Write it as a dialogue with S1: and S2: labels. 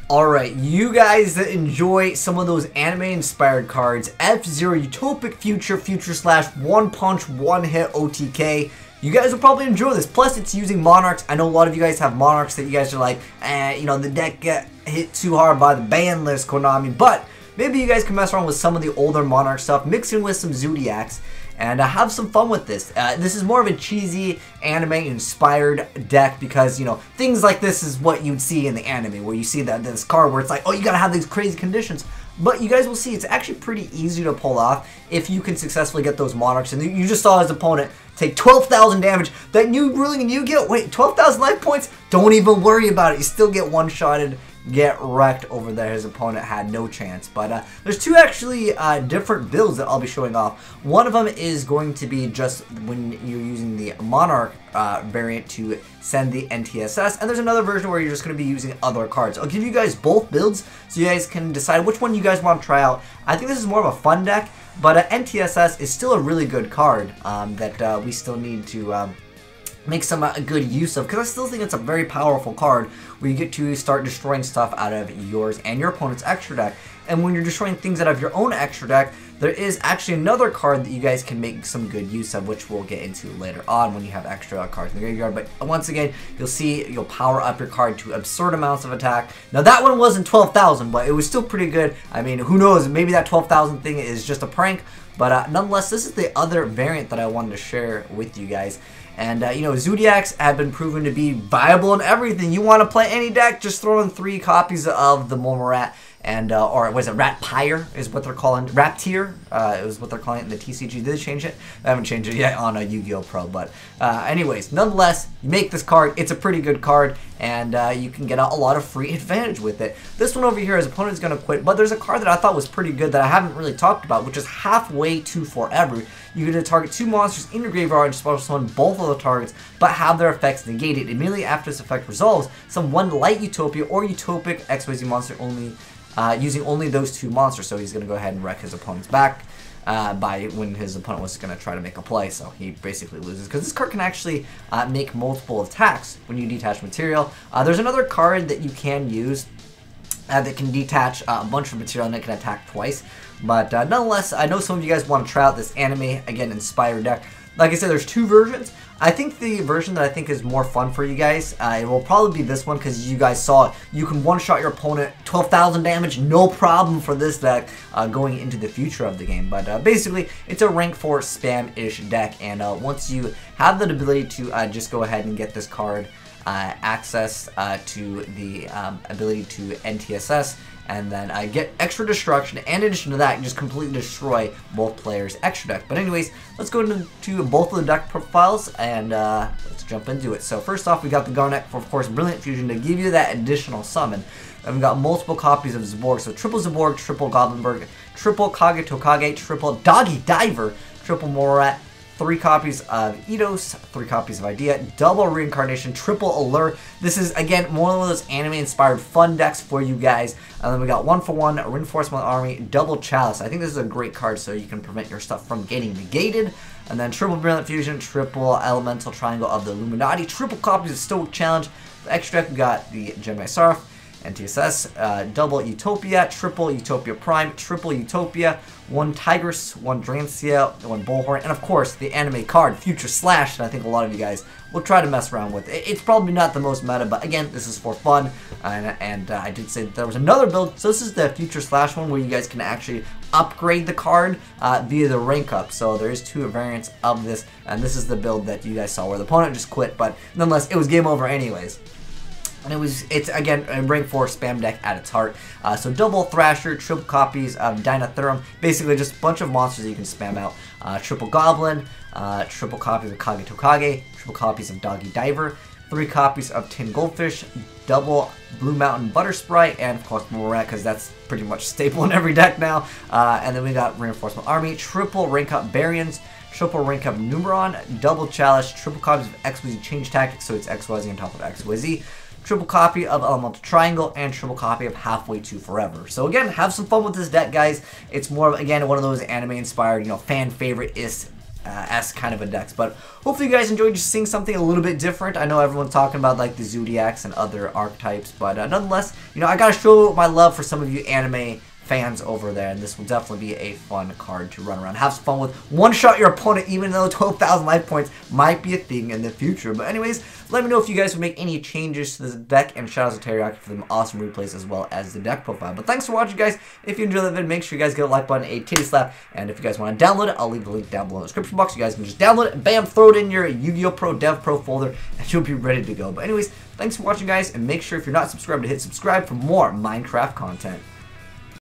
S1: Alright, you guys that enjoy some of those anime-inspired cards, F-Zero, Utopic Future, Future Slash, One Punch, One Hit, OTK, you guys will probably enjoy this. Plus, it's using Monarchs. I know a lot of you guys have Monarchs that you guys are like, you know, the deck get hit too hard by the ban list, Konami. But maybe you guys can mess around with some of the older Monarch stuff, mixing with some Zoodiacs, and have some fun with this. This is more of a cheesy anime-inspired deck because, you know, things like this is what you'd see in the anime, where you see that this card where it's like, oh, you gotta have these crazy conditions. But you guys will see it's actually pretty easy to pull off if you can successfully get those Monarchs. And you just saw his opponent take 12,000 damage. That you get, wait, 12,000 life points? Don't even worry about it. You still get one-shotted. Get wrecked over there. His opponent had no chance. But there's two actually different builds that I'll be showing off. One of them is going to be just when you're using the Monarch variant to send the NTSS, and there's another version where you're just going to be using other cards. I'll give you guys both builds so you guys can decide which one you guys want to try out. I think this is more of a fun deck, but NTSS is still a really good card that we still need to make some good use of, because I still think it's a very powerful card where you get to start destroying stuff out of yours and your opponent's extra deck. And when you're destroying things out of your own extra deck, there is actually another card that you guys can make some good use of, which we'll get into later on when you have extra cards in the graveyard. But once again, you'll see you'll power up your card to absurd amounts of attack. Now that one wasn't 12,000, but it was still pretty good. I mean, who knows, maybe that 12,000 thing is just a prank. But nonetheless, this is the other variant that I wanted to share with you guys. And, you know, Zoodiacs have been proven to be viable in everything. You want to play any deck, just throw in 3 copies of the Monarch. And, or was it Rat Pyre is what they're calling, Raptier is what they're calling it in the TCG. Did they change it? I haven't changed it yet on a Yu-Gi-Oh! Pro, but anyways, nonetheless, you make this card, it's a pretty good card, and you can get a lot of free advantage with it. This one over here, his opponent's going to quit, but there's a card that I thought was pretty good that I haven't really talked about, which is Halfway to Forever. You're going to target 2 monsters in your graveyard and special summon both of the targets, but have their effects negated. Immediately after this effect resolves, summon 1 light Utopia or Utopic XYZ monster only, using only those 2 monsters. So he's going to go ahead and wreck his opponent's back by when his opponent was going to try to make a play. So he basically loses because this card can actually make multiple attacks when you detach material. There's another card that you can use that can detach a bunch of material and it can attack twice. But nonetheless, I know some of you guys want to try out this anime, again, inspired deck. Like I said, there's 2 versions. I think the version that I think is more fun for you guys, it will probably be this one, because you guys saw it. You can one-shot your opponent, 12,000 damage, no problem for this deck going into the future of the game. But basically, it's a rank 4 spam-ish deck, and once you have the ability to just go ahead and get this card access to the ability to NTSS, and then get extra destruction, and in addition to that, you just completely destroy both players' extra deck. But anyways, let's go into both of the deck profiles, and let's jump into it. So first off, we got the Garnet for, of course, Brilliant Fusion to give you that additional summon. And we've got multiple copies of Zaborg, so triple Zaborg, triple Goblinberg, triple Kage Tokage, triple Doggy Diver, triple Morat, 3 copies of Eidos, 3 copies of Idea, double Reincarnation, triple Allure. This is, again, one of those anime-inspired fun decks for you guys. And then we got 1-for-1, Reinforcement Army, double Chalice. I think this is a great card so you can prevent your stuff from getting negated. And then triple Brilliant Fusion, triple Elemental Triangle of the Illuminati, triple copies of Stoic Challenge. The extra deck, we got the Gemini Seraph, NTSS, double Utopia, triple Utopia Prime, triple Utopia, 1 Tigress, 1 Drancia, 1 Bullhorn, and of course the anime card, Future Slash, that I think a lot of you guys will try to mess around with. It's probably not the most meta, but again, this is for fun, and I did say that there was another build, so this is the Future Slash one where you guys can actually upgrade the card via the rank up. So there is 2 variants of this, and this is the build that you guys saw where the opponent just quit, but nonetheless, it was game over anyways. And it's again a rank 4 spam deck at its heart. So double Thrasher, triple copies of Dynathurum, basically just a bunch of monsters that you can spam out. Triple Goblin, triple copies of Kage Tokage, triple copies of Doggy Diver, 3 copies of Tin Goldfish, double Blue Mountain Butter Sprite, and of course Morat, because that's pretty much staple in every deck now. And then we got Reinforcement Army, triple rank up Baryons, triple rank up Numeron, double Chalice, triple copies of XYZ Change Tactics, so it's XYZ on top of XYZ. Triple copy of Elemental Triangle, and triple copy of Halfway to Forever. So again, have some fun with this deck, guys. It's more of, again, one of those anime-inspired, you know, fan favorite-ish S kind of a decks. But hopefully you guys enjoyed just seeing something a little bit different. I know everyone's talking about like the Zoodiacs and other archetypes, but nonetheless, you know, I gotta show my love for some of you anime fans over there, and this will definitely be a fun card to run around. Have some fun with. One-shot your opponent, even though 12,000 life points might be a thing in the future. But anyways, let me know if you guys would make any changes to this deck, and shout out to Teriyaki for them awesome replays as well as the deck profile. But thanks for watching, guys. If you enjoyed the video, make sure you guys get a like button, a titty slap, and if you guys want to download it, I'll leave the link down below in the description box. You guys can just download it, and bam, throw it in your Yu-Gi-Oh! Pro DevPro folder, and you'll be ready to go. But anyways, thanks for watching, guys, and make sure if you're not subscribed to hit subscribe for more Minecraft content.